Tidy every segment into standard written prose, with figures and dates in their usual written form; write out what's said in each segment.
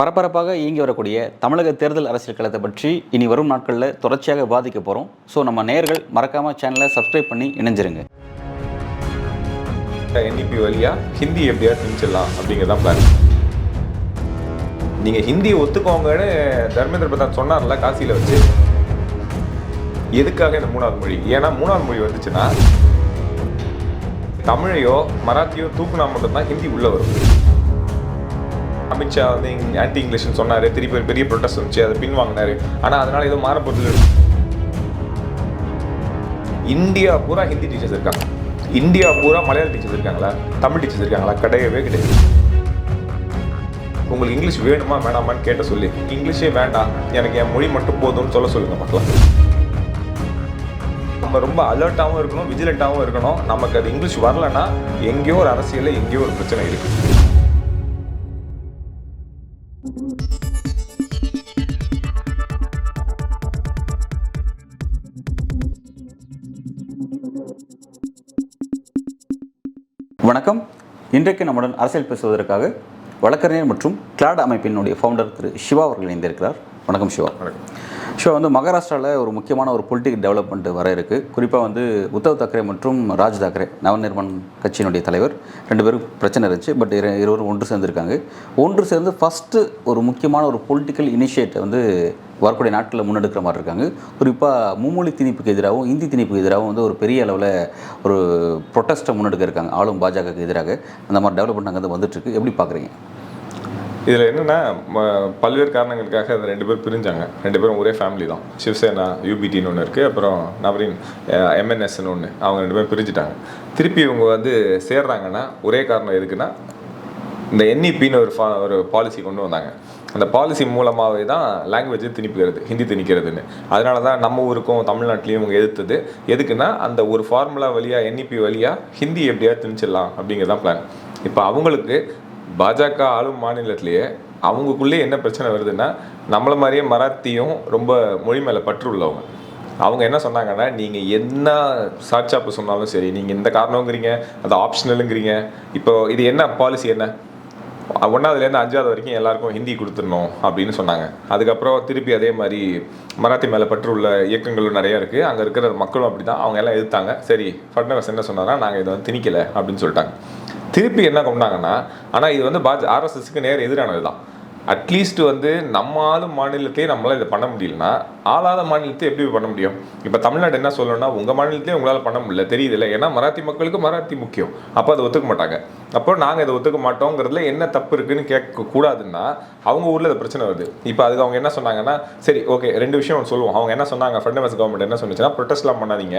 பரபரப்பாக இயங்கி வரக்கூடிய தமிழக தேர்தல் அரசியல் களத்தை பற்றி இனி வரும் நாட்களில் தொடர்ச்சியாக விவாதிக்க போகிறோம். ஸோ நம்ம நேயர்கள் மறக்காமல் சேனலை சப்ஸ்கிரைப் பண்ணி இணைஞ்சிருங்க. என்இபி வழியாக ஹிந்தி எப்படியா திணிச்சிடலாம் அப்படிங்கிறதான் பிளான். நீங்கள் ஹிந்தியை ஒத்துக்கோங்கன்னு தர்மேந்திர பிரதான் சொன்னார்ல காசியில் வச்சு. எதுக்காக இந்த மூணாவது மொழி? ஏன்னா மூணாவது மொழி வந்துச்சுன்னா தமிழையோ மராத்தியோ தூக்குனா மட்டும்தான் ஹிந்தி உள்ளே வரும். அமித்ஷா வந்து ஆன்டி இங்கிலீஷ்னு சொன்னார், திருப்பி பெரிய ப்ரொட்டஸ்ட் வந்துச்சு, அதை பின் வாங்கினார். ஆனால் அதனால் ஏதோ மாறப்போகுது. இந்தியா பூரா ஹிந்தி டீச்சர்ஸ் இருக்காங்க, இந்தியா பூரா மலையாள டீச்சர்ஸ் இருக்காங்களா, தமிழ் டீச்சர்ஸ் இருக்காங்களா? கிடையவே கிடையாது. உங்களுக்கு இங்கிலீஷ் வேணுமா வேணாமான்னு கேட்ட சொல்லி இங்கிலீஷே வேண்டாம், எனக்கு என் மொழி மட்டும் போதும்னு சொல்லுங்கள் மக்கள். நம்ம ரொம்ப அலர்ட்டாகவும் இருக்கணும், விஜிலண்ட்டாகவும் இருக்கணும். நமக்கு அது இங்கிலீஷ் வரலன்னா எங்கேயோ ஒரு அரசியலில் எங்கேயோ ஒரு பிரச்சனை இருக்குது. வணக்கம். இன்றைக்கு நம்முடன் அரசியல் பேசுவதற்காக வழக்கறிஞர் மற்றும் கிளாட் அமைப்பினுடைய ஃபவுண்டர் திரு சிவா அவர்கள் இணைந்திருக்கிறார். வணக்கம் சிவா. வணக்கம். ஷோ மகாராஷ்டிராவில் ஒரு முக்கியமான ஒரு பொலிட்டிக்கல் டெவலப்மெண்ட் வர இருக்குது. குறிப்பாக உத்தவ் தாக்கரே மற்றும் ராஜ் தாக்கரே நவநிர்மாண் கட்சியினுடைய தலைவர் ரெண்டு பேரும் பிரச்சனை இருந்துச்சு. பட் இருவரும் ஒன்று சேர்ந்துருக்காங்க. ஒன்று சேர்ந்து ஃபஸ்ட்டு ஒரு முக்கியமான ஒரு பொலிட்டிக்கல் இனிஷியேட்டை வரக்கூடிய நாட்களில் முன்னெடுக்கிற மாதிரி இருக்காங்க. குறிப்பாக மும்மொழி திணிப்புக்கு எதிராகவும் இந்தி திணிப்புக்கு எதிராகவும் ஒரு பெரிய அளவில் ஒரு ப்ரொட்டஸ்ட்டை முன்னெடுக்க இருக்காங்க ஆளும் பாஜகவுக்கு எதிராக. அந்த மாதிரி டெவலப்மெண்ட் அங்கே வந்துட்டுருக்கு. எப்படி பார்க்குறீங்க? இதில் என்னென்னா பல்வேறு காரணங்களுக்காக அந்த ரெண்டு பேரும் பிரிஞ்சாங்க. ரெண்டு பேரும் ஒரே ஃபேமிலி தான். சிவசேனா யூபிடின்னு ஒன்று இருக்குது, அப்புறம் நவரின் எம்என்எஸ்ன்னு ஒன்று. அவங்க ரெண்டு பேரும் பிரிஞ்சுட்டாங்க. திருப்பி இவங்க சேர்றாங்கன்னா ஒரே காரணம் எதுக்குன்னா, இந்த என்இபின்னு ஒரு பாலிசி கொண்டு வந்தாங்க. அந்த பாலிசி மூலமாகவே தான் லாங்குவேஜ் திணிப்புகிறது, ஹிந்தி திணிக்கிறதுன்னு. அதனால தான் நம்ம ஊருக்கும் தமிழ்நாட்டிலையும் இவங்க எதிர்த்தது. எதுக்குன்னா, அந்த ஒரு ஃபார்முலா வழியாக என்இபி வழியாக ஹிந்தி எப்படியா திணிச்சிடலாம் அப்படிங்கிறதான் பிளான். இப்போ அவங்களுக்கு பாஜக ஆளும் மாநிலத்திலேயே அவங்களுக்குள்ளே என்ன பிரச்சனை வருதுன்னா, நம்மளை மாதிரியே மராத்தியும் ரொம்ப மொழி மேலே பற்று உள்ளவங்க. அவங்க என்ன சொன்னாங்கன்னா, நீங்கள் என்ன சாட்சாப்பு சொன்னாலும் சரி, நீங்கள் இந்த காரணங்கிறீங்க, அது ஆப்ஷனலுங்கிறீங்க. இப்போ இது என்ன பாலிசி? என்ன 1ஆவதுலேருந்து 5ஆவது வரைக்கும் எல்லாருக்கும் ஹிந்தி கொடுத்துடணும் அப்படின்னு சொன்னாங்க. அதுக்கப்புறம் திருப்பி அதே மாதிரி மராத்தி மேலே பற்று உள்ள இயக்கங்களும் நிறையா இருக்குது. அங்கே இருக்கிற மக்களும் அப்படி தான், அவங்க எல்லாம் எதிர்த்தாங்க. சரி, ஃபட்னவிஸ் என்ன சொன்னாரா, நாங்கள் இதை திணிக்கலை அப்படின்னு சொல்லிட்டாங்க. திருப்பி என்ன கொண்டாங்கன்னா, ஆனால் இது ஆர்எஸ்எஸ்க்கு நேர் எதிரானது தான். அட்லீஸ்ட் நம்ம ஆளும் மாநிலத்தையே நம்மளால் இதை பண்ண முடியலன்னா ஆளாத மாநிலத்தை எப்படி பண்ண முடியும்? இப்போ தமிழ்நாடு என்ன சொல்லணும்னா, உங்கள் மாநிலத்தையே உங்களால் பண்ண முடியல, தெரியுதுல்ல. ஏன்னா மராத்தி மக்களுக்கு மராத்தி முக்கியம். அப்போ அதை ஒத்துக்க மாட்டாங்க. அப்போ நாங்கள் இதை ஒத்துக்க மாட்டோங்கிறதுல என்ன தப்பு இருக்குன்னு கேட்கக்கூடாதுன்னா அவங்க ஊரில் இது பிரச்சனை வருது. இப்போ அதுக்கு அவங்க என்ன சொன்னாங்கன்னா, சரி ஓகே, ரெண்டு விஷயம் சொல்லுவோம். அவங்க என்ன சொன்னாங்க, ஃபட்னவிஸ் கவர்மெண்ட் என்ன சொன்னிச்சுன்னா, ப்ரொட்டஸ்ட்லாம் பண்ணாதீங்க,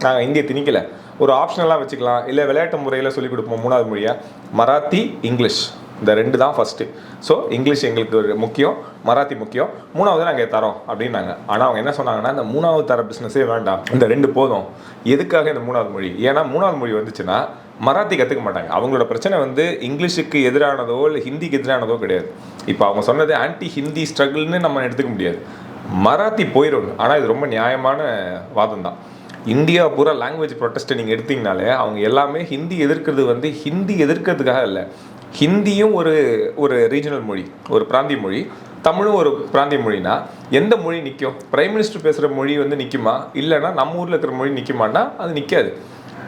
நாங்கள் இந்தியை திணிக்கலை, ஒரு ஆப்ஷனலாக வச்சுக்கலாம், இல்லை விளையாட்டு முறையில் சொல்லிக் கொடுப்போம். மூணாவது மொழியாக மராத்தி இங்கிலீஷ், இந்த ரெண்டு தான் ஃபஸ்ட்டு. ஸோ இங்கிலீஷ் எங்களுக்கு முக்கியம், மராத்தி முக்கியம், மூணாவது நாங்கள் தரோம் அப்படின்னாங்க. ஆனால் அவங்க என்ன சொன்னாங்கன்னா, இந்த மூணாவது தர பிஸ்னஸே வேண்டாம், இந்த ரெண்டு போதும். எதுக்காக இந்த மூணாவது மொழி? ஏன்னா மூணாவது மொழி வந்துச்சுன்னா மராத்தி கற்றுக்க மாட்டாங்க. அவங்களோட பிரச்சனை இங்கிலீஷுக்கு எதிரானதோ இல்லை ஹிந்திக்கு எதிரானதோ கிடையாது. இப்போ அவங்க சொன்னது ஆன்டி ஹிந்தி ஸ்ட்ரகிள்னு நம்ம எடுத்துக்க முடியாது. மராத்தி போயிடும். ஆனால் இது ரொம்ப நியாயமான வாதம் தான். இந்தியா பூரா லாங்குவேஜ் ப்ரொட்டஸ்ட்டை நீங்கள் எடுத்திங்கனாலே அவங்க எல்லாமே ஹிந்தி எதிர்க்கிறது ஹிந்தி எதிர்க்கிறதுக்காக இல்லை. ஹிந்தியும் ஒரு ரீஜனல் மொழி, ஒரு பிராந்திய மொழி, தமிழும் ஒரு பிராந்திய மொழினா எந்த மொழி நிற்கும்? பிரைம் மினிஸ்டர் பேசுகிற மொழி நிற்குமா? இல்லைன்னா நம்ம ஊரில் இருக்கிற மொழி நிற்குமான்னா அது நிற்காது.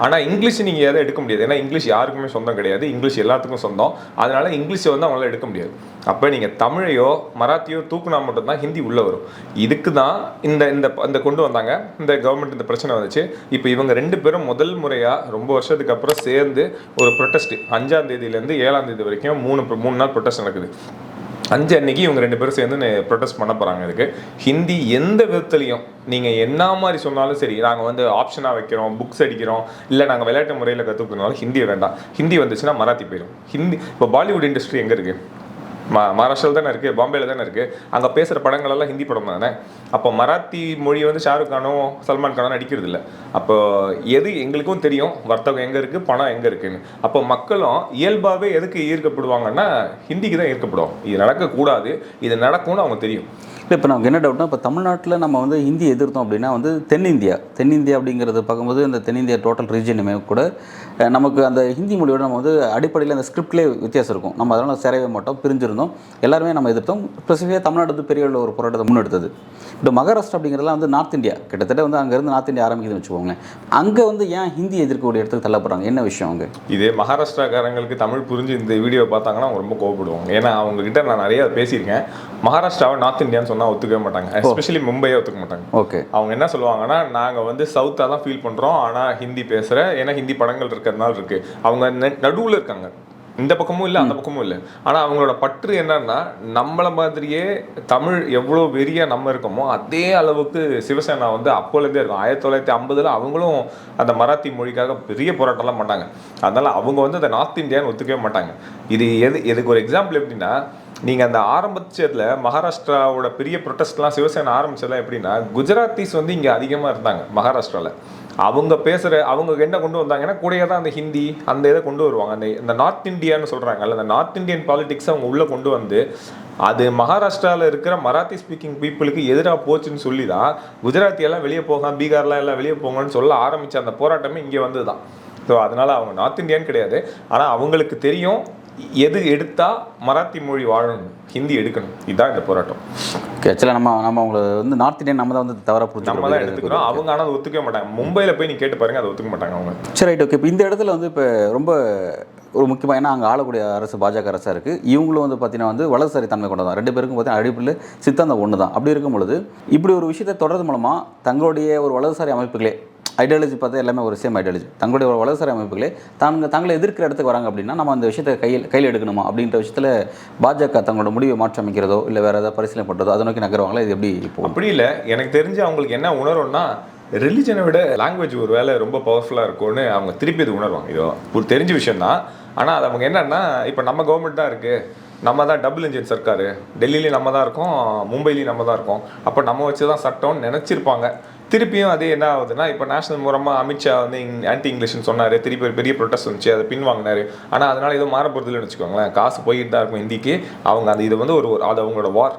ஆனால் இங்கிலீஷ் நீங்கள் எதை எடுக்க முடியாது. ஏன்னா இங்கிலீஷ் யாருக்குமே சொந்தம் கிடையாது, இங்கிலீஷ் எல்லாத்துக்கும் சொந்தம். அதனால் இங்கிலீஷை அவங்களால எடுக்க முடியாது. அப்போ நீங்கள் தமிழையோ மராத்தியோ தூக்குனா மட்டும்தான் ஹிந்தி உள்ளே வரும். இதுக்கு தான் இந்த கொண்டு வந்தாங்க. இந்த கவர்மெண்ட் இந்த பிரச்சனை வந்துச்சு. இப்போ இவங்க ரெண்டு பேரும் முதல் முறையாக ரொம்ப வருஷத்துக்கு அப்புறம் சேர்ந்து ஒரு ப்ரொட்டஸ்ட் 5ஆம் தேதியிலேருந்து 7ஆம் தேதி வரைக்கும் மூணு நாள் ப்ரொட்டஸ்ட் நடக்குது. 5 அன்னைக்கு இவங்க ரெண்டு பேரும் சேர்ந்து ப்ரொட்டஸ்ட் பண்ண போகிறாங்க. இதுக்கு ஹிந்தி எந்த விதத்துலையும் நீங்கள் என்ன மாதிரி சொன்னாலும் சரி, நாங்கள் ஆப்ஷனாக வைக்கிறோம், புக்ஸ் அடிக்கிறோம், இல்லை நாங்கள் விளையாட்டு முறையில் கற்றுக்கணுனாலும் ஹிந்தியை வேண்டாம். ஹிந்தி வந்துச்சுன்னா மராத்தி போயிடும். ஹிந்தி இப்போ பாலிவுட் இண்டஸ்ட்ரி எங்கே இருக்குது? மகாராஷ்டிராவில் தானே இருக்குது, பாம்பேயில் தானே இருக்குது. அங்கே பேசுகிற படங்களெல்லாம் ஹிந்தி படம் தானே. அப்போ மராத்தி மொழி ஷாருக் கானோ சல்மான் கானோ நடிக்கிறது இல்லை. அப்போ எது எங்களுக்கும் தெரியும், வர்த்தகம் எங்கே இருக்குது, பணம் எங்கே இருக்குதுன்னு. அப்போ மக்களும் இயல்பாகவே எதுக்கு ஈர்க்கப்படுவாங்கன்னா ஹிந்திக்கு தான் ஈர்க்கப்படுவோம். இது நடக்கக்கூடாது, இது நடக்கும்னு அவங்க தெரியும். இல்லை இப்போ நமக்கு என்ன டவுட்னா, இப்போ தமிழ்நாட்டில் நம்ம வந்து ஹிந்தி எதிர்த்தோம் அப்படின்னா வந்து தென்னிந்தியா அப்படிங்கிறது பார்க்கும்போது அந்த தென்னிந்தியா டோட்டல் ரீஜனுமே கூட நமக்கு அந்த ஹிந்தி மொழியோட நம்ம வந்து அடிப்படையில் அந்த ஸ்கிரிப்ட்லேயே வித்தியாசம் இருக்கும். நம்ம அதனால் சேரவே மாட்டோம், பிரிஞ்சிருந்தோம், எல்லாருமே நம்ம எதிர்த்தோம். ஸ்பெசிஃபிக்காக தமிழ்நாடு வந்து பெரிய ஒரு போராட்டத்தை முன்னெடுத்தது. இப்போ மகாராஷ்டிரா அப்படிங்கிறதுலாம் வந்து நார்த் இந்தியா, கிட்டத்தட்ட வந்து அங்கேருந்து நார்த் இந்தியா ஆரம்பிக்குதுன்னு வச்சுக்கோங்களேன். அங்கே வந்து ஏன் ஹிந்தி எதிர்க்கக்கூடிய இடத்துக்கு தள்ளப்படுறாங்க, என்ன விஷயம் அங்கே? இதே மகாராஷ்டிராக்காரங்களுக்கு தமிழ் புரிஞ்சு இந்த வீடியோ பார்த்தாங்கன்னா அவங்க ரொம்ப கோவப்படுவாங்க. ஏன்னா அவங்ககிட்ட நான் நிறைய பேசியிருக்கேன். மகாராஷ்டிராவை நார்த் இந்தியான்னு சொன்னால் ஒத்துக்கவே மாட்டாங்க, எஸ்பெஷலி மும்பையை ஒத்துக்க மாட்டாங்க. ஓகே, அவங்க என்ன சொல்லுவாங்கன்னா, நாங்கள் வந்து சவுத்தாக தான் ஃபீல் பண்ணுறோம், ஆனால் ஹிந்தி பேசுகிற, ஏன்னா ஹிந்தி படங்கள் இருக்கிறதுனால இருக்குது. அவங்க நடுவில் இருக்காங்க, இந்த பக்கமும் இல்லை அந்த பக்கமும் இல்லை. ஆனால் அவங்களோட பற்று என்னன்னா, நம்மளை மாதிரியே தமிழ் எவ்வளோ வெறியாக நம்ம இருக்கோமோ அதே அளவுக்கு சிவசேனா வந்து அப்போலேருந்தே இருக்கும். 1950 அவங்களும் அந்த மராத்தி மொழிக்காக பெரிய போராட்டம்லாம் பண்ணாங்க. அதனால் அவங்க வந்து அந்த நார்த் இந்தியான்னு ஒத்துக்கவே மாட்டாங்க. எதுக்கு ஒரு எக்ஸாம்பிள் எப்படின்னா, நீங்கள் அந்த ஆரம்பிச்சதில் மகாராஷ்டிராவோட பெரிய ப்ரொட்டஸ்ட்லாம் சிவசேனா ஆரம்பிச்சதெல்லாம் எப்படின்னா, குஜராத்திஸ் வந்து இங்கே அதிகமாக இருந்தாங்க மகாராஷ்டிராவில். அவங்க என்ன கொண்டு வந்தாங்கன்னா கூடயே தான் அந்த ஹிந்தி அந்த இதை கொண்டு வருவாங்க. அந்த நார்த் இந்தியான்னு சொல்கிறாங்கல்ல, அந்த நார்த் இந்தியன் பாலிடிக்ஸை அவங்க உள்ளே கொண்டு வந்து அது மகாராஷ்டிராவில் இருக்கிற மராத்தி ஸ்பீக்கிங் பீப்புளுக்கு எதிராக போச்சுன்னு சொல்லி தான் குஜராத்தியெல்லாம் வெளியே போங்க, பீகார்லாம் எல்லாம் வெளியே போங்கன்னு சொல்ல ஆரம்பித்த அந்த போராட்டமே இங்கே வந்து தான். ஸோ அதனால் அவங்க நார்த் இந்தியான்னு கிடையாது. ஆனால் அவங்களுக்கு தெரியும் எது எடுத்தால் மராத்தி மொழி வாழணும், ஹிந்தி எடுக்கணும். இதுதான் இந்த போராட்டம். ஆக்சுவலாக நம்ம அவங்களை வந்து நார்த் இந்தியன் நம்ம தான் வந்து தவறாக புரிஞ்சு நம்ம தான் எடுத்துக்கிறோம். அவங்க ஆனால் அதை ஒத்துக்க மாட்டாங்க. மும்பையில் போய் நீ கேட்டு பாருங்க, அதை ஒத்துக்க மாட்டாங்க அவங்க. சரி, ரைட், ஓகே. இப்போ இந்த இடத்துல வந்து இப்போ ரொம்ப ஒரு முக்கியமாக, ஏன்னா அங்கே ஆளக்கூடிய அரசு பாஜக அரசாக இருக்குது. இவங்களும் வந்து பார்த்தீங்கன்னா வந்து வலதுசாரி தன்மை கொண்டதான், ரெண்டு பேருக்கும் பார்த்தீங்கன்னா அடிப்படையில் சித்தாந்தம் ஒன்று தான். அப்படி இருக்கும் பொழுது இப்படி ஒரு விஷயத்தை தொடர்றது மூலமாக தங்களுடைய ஒரு வலதுசாரி அமைப்புகளே, ஐடியாலஜி பார்த்தா எல்லாமே ஒரு சேம் ஐடியாலஜி, தங்களுடைய ஒரு வலதுசாரி அமைப்புகளே தங்களை எதிர்க்கிற இடத்துக்கு வராங்க அப்படின்னா நம்ம அந்த விஷயத்தை கையில் எடுக்கணுமா அப்படின்ற விஷயத்தில் பாஜக தங்களோட முடிவை மாற்றி அமைக்கிறதோ இல்லை வேறு ஏதாவது பரிசீலனை பண்ணுறதோ அதை நோக்கி நகருவாங்களா? இது எப்படி? இப்போ அப்படி இல்லை. எனக்கு தெரிஞ்சு அவங்களுக்கு என்ன உணர்வுன்னா, ரிலிஜனை விட லாங்குவேஜ் ஒரு வேலை ரொம்ப பவர்ஃபுல்லாக இருக்கும்னு அவங்க திருப்பி இது உணர்வாங்க. இது ஒரு தெரிஞ்ச விஷயம் தான். ஆனால் அது அவங்க என்னன்னா, இப்போ நம்ம கவர்மெண்ட் தான் இருக்குது, நம்ம தான் டபுள் இன்ஜின் சர்க்கார், டெல்லியிலையும் நம்ம தான் இருக்கோம், மும்பையிலையும் நம்ம தான் இருக்கோம், அப்போ நம்ம வச்சு தான் சட்டம்னு நினச்சிருப்பாங்க. திருப்பியும் அது என்ன ஆகுதுன்னா, இப்போ நேஷனல் மூலமாக அமித்ஷா வந்து ஆன்டி இங்கிலீஷ்னு சொன்னார், திருப்பி பெரிய ப்ரொட்டஸ்ட் வந்துச்சு, அதை பின்வாங்கினார். ஆனால் அதனால் எதுவும் மாற போகிறதுலன்னு வச்சுக்கோங்களேன், காசு போயிட்டு தான் இருக்கும் ஹிந்திக்கு. அவங்க அது இது வந்து அது அவங்களோட வார்.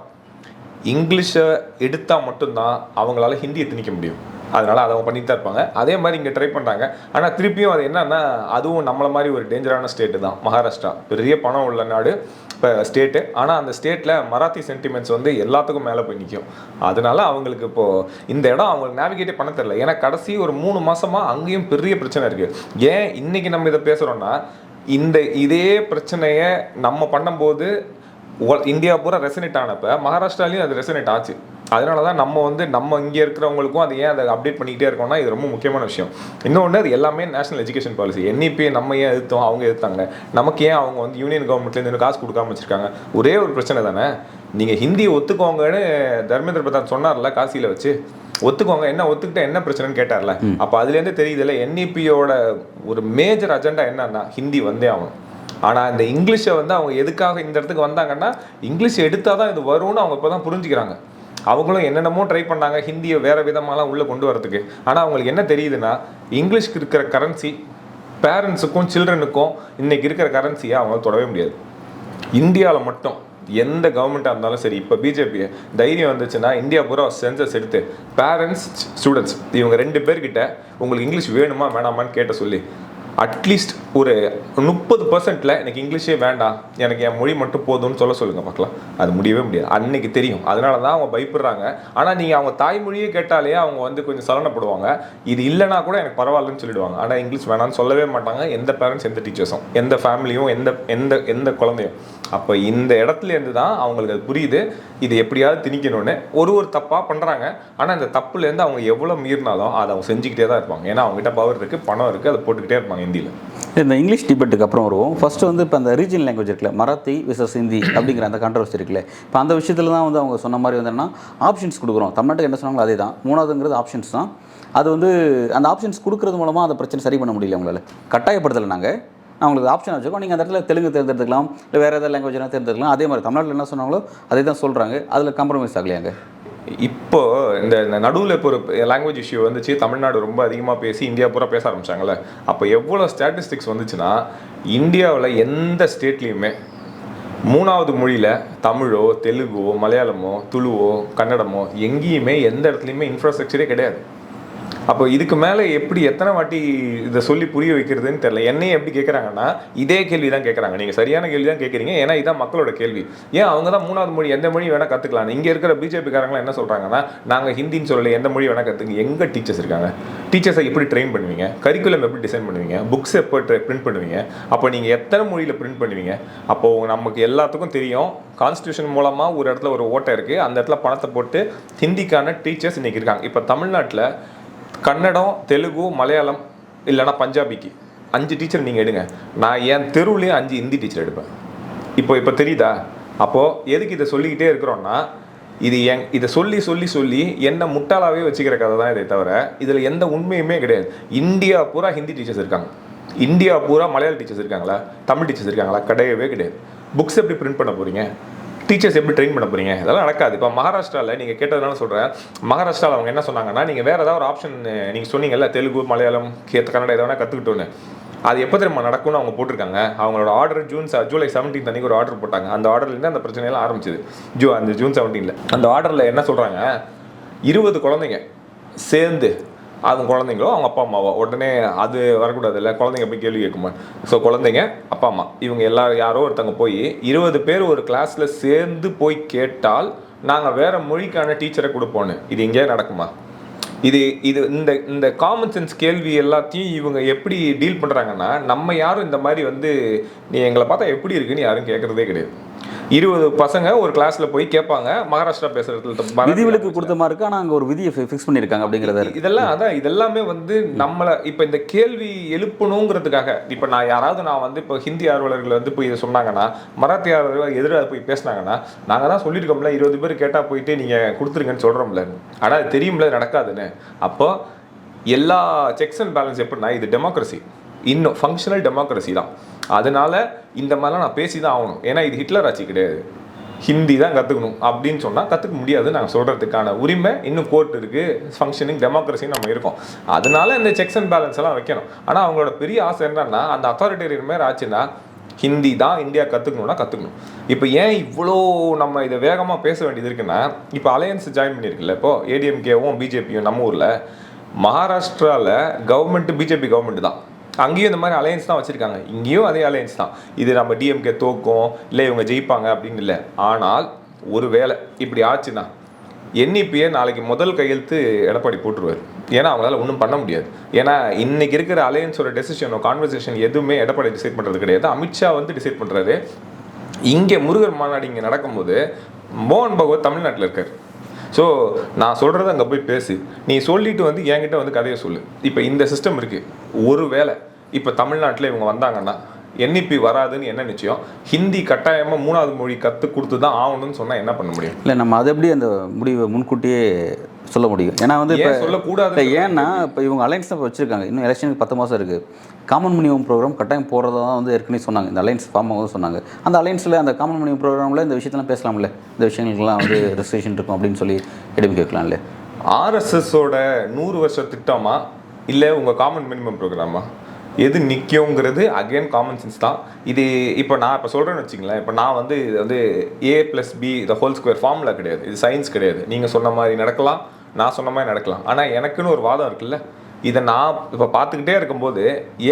இங்கிலீஷை எடுத்தால் மட்டும்தான் அவங்களால ஹிந்தியை திணிக்க முடியும். அதனால் அதை அவங்க பண்ணிட்டு தான் இருப்பாங்க. அதே மாதிரி இங்கே ட்ரை பண்ணுறாங்க. ஆனால் திருப்பியும் அது என்னன்னா, அதுவும் நம்மளை மாதிரி ஒரு டேஞ்சரான ஸ்டேட்டு தான் மகாராஷ்டிரா. பெரிய பணம் உள்ள நாடு இப்போ ஸ்டேட்டு. ஆனால் அந்த ஸ்டேட்டில் மராத்தி சென்டிமெண்ட்ஸ் வந்து எல்லாத்துக்கும் மேலே போய் நிற்கும். அதனால அவங்களுக்கு இப்போது இந்த இடம் அவங்களுக்கு நேவிகேட்டே பண்ண தெரியல. ஏன்னா கடைசி ஒரு 3 மாதமாக அங்கேயும் பெரிய பிரச்சனை இருக்குது. ஏன் இன்றைக்கி நம்ம இதை பேசுகிறோன்னா, இதே பிரச்சனையை நம்ம பண்ணும்போது இந்தியா பூரா ரெசனேட் ஆனப்போ மகாராஷ்டிராலையும் அது ரெசனேட் ஆச்சு. அதனால தான் நம்ம இங்கே இருக்கிறவங்களுக்கும் அது ஏன் அதை அப்டேட் பண்ணிக்கிட்டே இருக்கோம்னா, இது ரொம்ப முக்கியமான விஷயம். இன்னொன்று, அது எல்லாமே நேஷனல் எஜுகேஷன் பாலிசி. NEP நம்ம ஏன் எதிர்த்தோம், அவங்க எதிர்த்தாங்க. நமக்கு ஏன் அவங்க வந்து யூனியன் கவர்மெண்ட்லேருந்து இன்னும் காசு கொடுக்காம வச்சுருக்காங்க. ஒரே ஒரு பிரச்சனை தானே, நீங்கள் ஹிந்தியை ஒத்துக்கோங்கன்னு தர்மேந்திர பிரதான் சொன்னார்ல காசியில் வச்சு, ஒத்துக்கோங்க, என்ன ஒத்துக்கிட்ட என்ன பிரச்சனைன்னு கேட்டார்ல. அப்போ அதுலேருந்தே தெரியுதுல்ல, NEPயோட ஒரு மேஜர் அஜெண்டா என்னன்னா ஹிந்தி வந்தே ஆகும். ஆனால் இந்த இங்கிலீஷை வந்து அவங்க எதுக்காக இந்த இடத்துக்கு வந்தாங்கன்னா, இங்கிலீஷ் எடுத்தால் தான் இது வரும்னு அவங்க இப்போ தான் புரிஞ்சுக்கிறாங்க. அவங்களும் என்னென்னமோ ட்ரை பண்ணாங்க ஹிந்தியை வேறு விதமாலாம் உள்ளே கொண்டு வரதுக்கு. ஆனால் அவங்களுக்கு என்ன தெரியுதுன்னா, இங்கிலீஷ்க்கு இருக்கிற கரன்சி பேரண்ட்ஸுக்கும் சில்ட்ரனுக்கும் இன்றைக்கி இருக்கிற கரன்சியை அவங்க தொடவே முடியாது. இந்தியாவில் மட்டும் எந்த கவர்மெண்ட்டாக இருந்தாலும் சரி, இப்போ பிஜேபி தைரியம் வந்துச்சுன்னா இந்தியா பூரா சென்சஸ் எடுத்து பேரண்ட்ஸ் ஸ்டூடெண்ட்ஸ் இவங்க 2 பேர்கிட்ட உங்களுக்கு இங்கிலீஷ் வேணுமா வேணாமான்னு கேட்ட சொல்லி அட்லீஸ்ட் ஒரு 30%ல் எனக்கு இங்கிலீஷே வேண்டாம், எனக்கு என் மொழி மட்டும் போதும்னு சொல்லுங்கள் பார்க்கலாம். அது முடியவே முடியாது. அன்னைக்கு தெரியும். அதனால தான் அவங்க பயப்படுறாங்க. ஆனால் நீங்கள் அவங்க தாய்மொழியே கேட்டாலே அவங்க வந்து கொஞ்சம் சலனப்படுவாங்க. இது இல்லைனா கூட எனக்கு பரவாயில்லன்னு சொல்லிடுவாங்க. ஆனால் இங்கிலீஷ் வேணான்னு சொல்லவே மாட்டாங்க எந்த பேரண்ட்ஸ், எந்த டீச்சர்ஸும், எந்த ஃபேமிலியும், எந்த குழந்தையும். அப்போ இந்த இடத்துலேருந்து தான் அவங்களுக்கு அது புரியுது, இது எப்படியாவது திணிக்கணும்னு. ஒரு தப்பாக பண்ணுறாங்க. ஆனால் இந்த தப்புலேருந்து அவங்க எவ்வளோ மீறினாலும் அதை அவங்க செஞ்சுக்கிட்டே தான் இருப்பாங்க. ஏன்னா அவங்ககிட்ட பவர் இருக்குது, பணம் இருக்குது, அதை போட்டுக்கிட்டே இருப்பாங்க ஹிந்தியில். இந்த இங்கிலீஷ் டிபேட்டுக்கு அப்புறம் வருவோம். ஃபஸ்ட்டு வந்து இப்போ அந்த ரீஜனல் லாங்குவேஜ் இருக்குல்ல, மராத்தி விசஸ் ஹிந்தி அப்படிங்கிற அந்த கான்ட்ரவர்சி இருக்குல்ல, இப்போ அந்த விஷயத்தில் தான் வந்து அவங்க சொன்ன மாதிரி வந்து என்னன்னா, ஆப்ஷன்ஸ் கொடுக்குறோம். தமிழ்நாட்டுக்கு என்ன சொன்னாங்களோ அதே தான். 3வதுங்கிறது ஆப்ஷன்ஸ் தான். அது வந்து அந்த ஆப்ஷன்ஸ் கொடுக்குறது மூலமாக அந்த பிரச்சனை சரி பண்ண முடியல. அவங்களால கட்டாயப்படுத்தலை. நாங்கள் உங்களுக்கு ஆப்ஷன் வச்சுருக்கோம், நீங்கள் அந்த இடத்துல தெலுங்கு தேர்ந்தெடுத்துக்கலாம், இல்லை வேறு ஏதாவது லாங்குவேஜ்லாம் தேர்ந்தெடுக்கலாம். அதே மாதிரி தமிழ்நாட்டில் என்ன சொன்னாங்களோ அதே தான் சொல்கிறாங்க. அதில் காம்ப்ரமைஸ் ஆகலையாங்க. இப்போ இந்த நடுவில் இப்போ ஒரு லாங்குவேஜ் இஷ்யூ வந்துச்சு, தமிழ்நாடு ரொம்ப அதிகமாக பேசி இந்தியா பூரா பேச ஆரம்பிச்சாங்களே. அப்போ எவ்வளோ ஸ்டாட்டிஸ்டிக்ஸ் வந்துச்சுன்னா, இந்தியாவில் எந்த ஸ்டேட்லேயுமே மூணாவது மொழியில் தமிழோ தெலுங்கோ மலையாளமோ துளுவோ கன்னடமோ எங்கேயுமே எந்த இடத்துலையுமே இன்ஃப்ராஸ்ட்ரக்சரே கிடையாது. அப்போ இதுக்கு மேலே எப்படி எத்தனை வாட்டி இதை சொல்லி புரிய வைக்கிறதுன்னு தெரியல. என்னையே எப்படி கேட்குறாங்கன்னா இதே கேள்வி தான் கேட்குறாங்க. நீங்கள் சரியான கேள்வி தான் கேட்குறீங்க, ஏன்னா இதான் மக்களோட கேள்வி. ஏன் அவங்க தான் மூணாவது மொழி எந்த மொழி வேணால் கற்றுக்கலாம். இங்கே இருக்கிற பிஜேபிக்காரங்களாம் என்ன சொல்கிறாங்கன்னா நாங்கள் ஹிந்தின்னு சொல்லலை, எந்த மொழி வேணால் கற்றுங்க. எங்கே டீச்சர்ஸ் இருக்காங்க? டீச்சர்ஸை எப்படி ட்ரெயின் பண்ணுவீங்க? கரிக்குலம் எப்படி டிசைன் பண்ணுவீங்க? புக்ஸ் எப்போ பிரிண்ட் பண்ணுவீங்க? அப்போ நீங்கள் எத்தனை மொழியில் பிரிண்ட் பண்ணுவீங்க? அப்போது நமக்கு எல்லாத்துக்கும் தெரியும், கான்ஸ்டியூஷன் மூலமாக ஒரு இடத்துல ஒரு ஓட்டை இருக்குது, அந்த இடத்துல பணத்தை போட்டு ஹிந்திக்கான டீச்சர்ஸ் இன்றைக்கி இருக்காங்க. இப்போ தமிழ்நாட்டில் கன்னடம் தெலுங்கு மலையாளம் இல்லைனா பஞ்சாபிக்கு 5 டீச்சர் நீங்கள் எடுங்க, நான் என் தெருவுலேயே 5 ஹிந்தி டீச்சர் எடுப்பேன். இப்போ தெரியுதா? அப்போது எதுக்கு இதை சொல்லிக்கிட்டே இருக்கிறோன்னா இதை சொல்லி சொல்லி சொல்லி என்ன முட்டாளாவே வச்சுக்கிற கதை தான் இதை தவிர இதில் எந்த உண்மையுமே கிடையாது. இந்தியா பூரா ஹிந்தி டீச்சர்ஸ் இருக்காங்க, இந்தியா பூரா மலையாள டீச்சர்ஸ் இருக்காங்களா, தமிழ் டீச்சர்ஸ் இருக்காங்களா? கிடையவே கிடையாது. புக்ஸ் எப்படி பிரிண்ட் பண்ண போகிறீங்க? டீச்சர்ஸ் எப்படி ட்ரெயின் பண்ண போகிறீங்க? இதெல்லாம் நடக்காது. இப்போ மகாராஷ்டிராவில் நீங்கள் கேட்டதுனால சொல்கிறேன், மகாராஷ்டிராவில் அவங்க என்ன சொன்னாங்கன்னா, நீங்கள் வேறு ஏதாவது ஒரு ஆப்ஷன் நீங்கள் சொன்னீங்கல்ல, தெலுங்கு மலையாளம் கன்னடம் எதை வேணால் கற்றுக்கிட்டோன்னு, அது எப்போ தெரியுமா நடக்கும்னு அவங்க போட்டிருக்காங்க. அவங்களோட ஆர்டர் ஜூலை 17 அன்றைக்கி ஒரு ஆர்டர் போட்டாங்க. அந்த ஆர்டர்லேருந்து அந்த பிரச்சனையெல்லாம் ஆரம்பிச்சிது. அந்த ஜூன் 17 அந்த ஆர்டரில் என்ன சொல்கிறாங்க, 20 குழந்தைங்க சேர்ந்து அவங்க குழந்தைங்களோ அவங்க அப்பா அம்மாவோ, உடனே அது வரக்கூடாது இல்லை, குழந்தைங்க போய் கேள்வி கேட்குமா. ஸோ குழந்தைங்க அப்பா அம்மா இவங்க எல்லாரும் யாரோ ஒருத்தவங்க போய் 20 பேர் ஒரு கிளாஸில் சேர்ந்து போய் கேட்டால் நாங்கள் வேறு மொழிக்கான டீச்சரை கொடுப்போன்னு. இது எங்கேயா நடக்குமா? இது இந்த காமன் சென்ஸ் கேள்வி எல்லாத்தையும் இவங்க எப்படி டீல் பண்ணுறாங்கன்னா, நம்ம யாரும் இந்த மாதிரி நீ எங்களை பார்த்தா எப்படி இருக்குன்னு யாரும் கேட்குறதே கிடையாது. 20 பசங்க ஒரு கிளாஸ்ல போய் கேட்பாங்க, மகாராஷ்டிரா பேசுறது விதிவிலக்கு கொடுத்த மாதிரி இருக்கு. ஆனால் அங்கே ஒரு விதியை ஃபிக்ஸ் பண்ணியிருக்காங்க அப்படிங்கிறத. இதெல்லாமே நம்மளை இப்போ இந்த கேள்வி எழுப்பணுங்கிறதுக்காக. இப்போ நான் இப்போ ஹிந்தி ஆர்வலர்கள் போய் இதை சொன்னாங்கன்னா, மராத்தி ஆர்வலர்கள் எதிராக போய் பேசினாங்கன்னா, நாங்கள் தான் சொல்லியிருக்கோம்ல 20 பேர் கேட்டால் போயிட்டு நீங்கள் கொடுத்துருங்கன்னு சொல்கிறோம்ல. ஆனால் அது தெரியும்ல நடக்காதுன்னு. அப்போ எல்லா செக்ஸ் அண்ட் பேலன்ஸ் எப்படின்னா, இது டெமோக்ரஸி, இன்னும் ஃபங்க்ஷனல் டெமோக்ரஸி தான். அதனால இந்த மாதிரிலாம் நான் பேசி தான் ஆகணும். ஏன்னா இது ஹிட்லர் ஆட்சி கிடையாது. ஹிந்தி தான் கற்றுக்கணும் அப்படின்னு சொன்னால் கற்றுக்க முடியாது. நாங்கள் சொல்கிறதுக்கான உரிமை இன்னும் கோர்ட் இருக்குது, ஃபங்க்ஷனிங் டெமோக்ரஸின்னு நம்ம இருக்கோம். அதனால இந்த செக்ஸ் அண்ட் பேலன்ஸ் எல்லாம் வைக்கணும். ஆனால் அவங்களோட பெரிய ஆசை என்னன்னா, அந்த அத்தாரிட்டேரியன் மாதிரி ஆச்சுன்னா ஹிந்தி தான் இந்தியா கற்றுக்கணும்னா கற்றுக்கணும். இப்போ ஏன் இவ்வளோ நம்ம இதை வேகமாக பேச வேண்டியது இருக்குன்னா, இப்போ அலையன்ஸ் ஜாயின் பண்ணியிருக்குல்ல, இப்போது ஏடிஎம்கேவும் பிஜேபியும் நம்ம ஊரில். மகாராஷ்டிராவில் கவர்மெண்ட்டு பிஜேபி கவர்மெண்ட் தான், அங்கேயும் இந்த மாதிரி அலையன்ஸ் தான் வச்சுருக்காங்க. இங்கேயும் அதே அலையன்ஸ் தான். இது நம்ம டிஎம்கே தோக்கும் இல்லை இவங்க ஜெயிப்பாங்க அப்படின்னு இல்லை. ஆனால் ஒரு வேளை இப்படி ஆச்சுன்னா என்இபியை நாளைக்கு முதல் கையெழுத்து எடப்பாடி போட்டுருவார். ஏன்னா அவங்களால ஒன்றும் பண்ண முடியாது. ஏன்னா இன்னைக்கு இருக்கிற அலையன்ஸோட டெசிஷனோ கான்வர்சேஷன் எதுவுமே எடப்பாடி டிசைட் பண்ணுறது கிடையாது, அமித்ஷா டிசைட் பண்ணுறாரு. இங்கே முருகர் மாநாடு இங்கே நடக்கும்போது மோகன் பகவத் தமிழ்நாட்டில் இருக்கார். ஸோ நான் சொல்கிறத அங்கே போய் பேசு, நீ சொல்லிட்டு என்கிட்ட கதையை சொல்லு. இப்போ இந்த சிஸ்டம் இருக்குது. ஒரு வேளை இப்போ தமிழ்நாட்டில் இவங்க வந்தாங்கன்னா என்இபி வராதுன்னு என்ன நிச்சயம்? ஹிந்தி கட்டாயமாக 3வது மொழி கற்றுக் கொடுத்து தான் ஆகணும்னு சொன்னால் என்ன பண்ண முடியும்? இல்லை, நம்ம அதை எப்படி அந்த முடிவை முன்கூட்டியே சொல்ல முடியும்? ஏன்னா இப்போ சொல்லக்கூடாது. ஏன்னா இப்போ இவங்க அலைன்ஸ் தான் வச்சுருக்காங்க. இன்னும் எலெக்ஷனுக்கு 10 மாதம் இருக்குது. காமன் மினிமம் ப்ரோக்ராம் கட்டாயம் போகிறதா தான் ஏற்கனவே சொன்னாங்க. இந்த அலைன்ஸ் ஃபார்ம் ஆகுது சொன்னாங்க. அந்த அலைன்ஸில் அந்த காமன் மினிமம் ப்ரோக்ராமில் இந்த விஷயத்தெல்லாம் பேசலாம்ல, இந்த விஷயங்களுக்குலாம் ரெஸ்ட்ரிக்ஷன் இருக்கும் அப்படின்னு சொல்லி எடுப்பு கேட்கலாம்ல. ஆர்எஸ்எஸோட 100 வருஷ திட்டமா இல்லை உங்கள் காமன் மினிமம் ப்ரோக்ராமா எது நிற்குங்கிறது அகெயின் காமன் சென்ஸ் தான். இது இப்போ நான் சொல்கிறேன்னு வச்சிங்களேன், இப்போ நான் இது A+B ² ஃபார்முலா கிடையாது, இது சயின்ஸ் கிடையாது. நீங்கள் சொன்ன மாதிரி நடக்கலாம், நான் சொன்ன மாதிரி நடக்கலாம். ஆனால் எனக்குன்னு ஒரு வாதம் இருக்குல்ல, இதை நான் இப்போ பார்த்துக்கிட்டே இருக்கும்போது